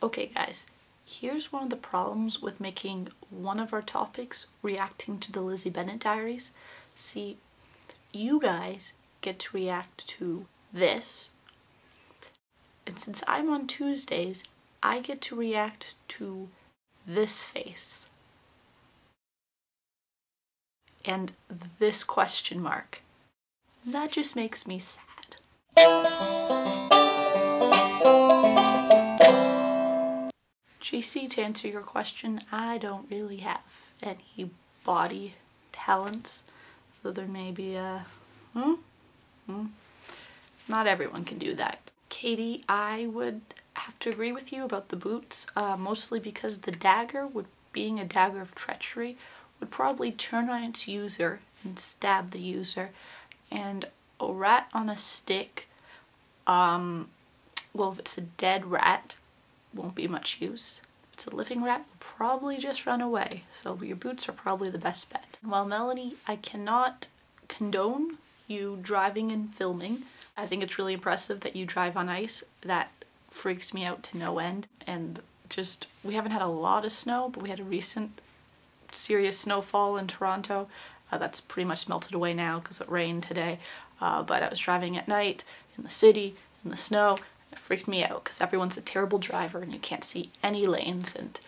Okay guys, here's one of the problems with making one of our topics reacting to the Lizzie Bennet Diaries. See, you guys get to react to this, and since I'm on Tuesdays, I get to react to this face and this question mark. That just makes me sad. JC, to answer your question, I don't really have any body talents, though there may be not everyone can do that. Katie, I would have to agree with you about the boots, mostly because the dagger, being a dagger of treachery, would probably turn on its user and stab the user, and a rat on a stick, well, if it's a dead rat, won't be much use. If it's a living rat, will probably just run away, so your boots are probably the best bet. Well, Melanie, I cannot condone you driving and filming. I think it's really impressive that you drive on ice. That freaks me out to no end. And just, we haven't had a lot of snow, but we had a recent serious snowfall in Toronto. That's pretty much melted away now because it rained today. But I was driving at night in the city, in the snow. It freaked me out because everyone's a terrible driver and you can't see any lanes, and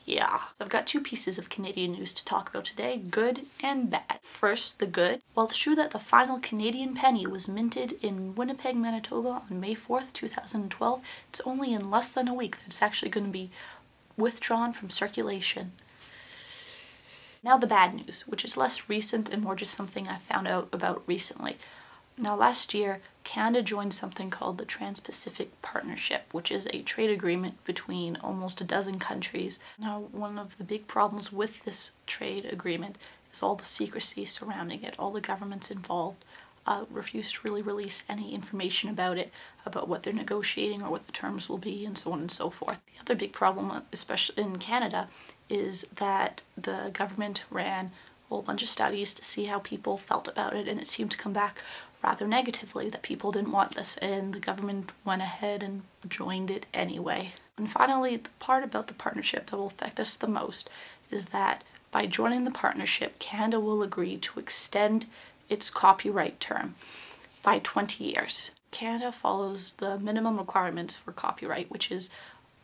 yeah. So I've got two pieces of Canadian news to talk about today, good and bad. First, the good. While it's true that the final Canadian penny was minted in Winnipeg, Manitoba on May 4th, 2012, it's only in less than a week that it's actually going to be withdrawn from circulation. Now the bad news, which is less recent and more just something I found out about recently. Now last year, Canada joined something called the Trans-Pacific Partnership, which is a trade agreement between almost a dozen countries. Now, one of the big problems with this trade agreement is all the secrecy surrounding it. All the governments involved refuse to really release any information about it, about what they're negotiating or what the terms will be, and so on and so forth. The other big problem, especially in Canada, is that the government ran a whole bunch of studies to see how people felt about it, and it seemed to come back rather negatively, that people didn't want this, and the government went ahead and joined it anyway. And finally, the part about the partnership that will affect us the most is that by joining the partnership, Canada will agree to extend its copyright term by 20 years. Canada follows the minimum requirements for copyright, which is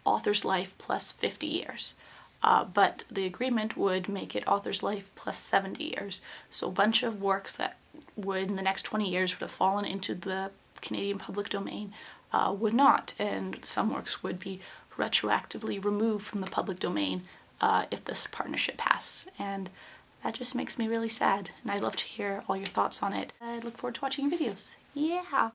author's life plus 50 years. But the agreement would make it author's life plus 70 years. So a bunch of works that would, in the next 20 years, would have fallen into the Canadian public domain would not. And some works would be retroactively removed from the public domain if this partnership passes. And that just makes me really sad. And I'd love to hear all your thoughts on it. I look forward to watching your videos. Yeah!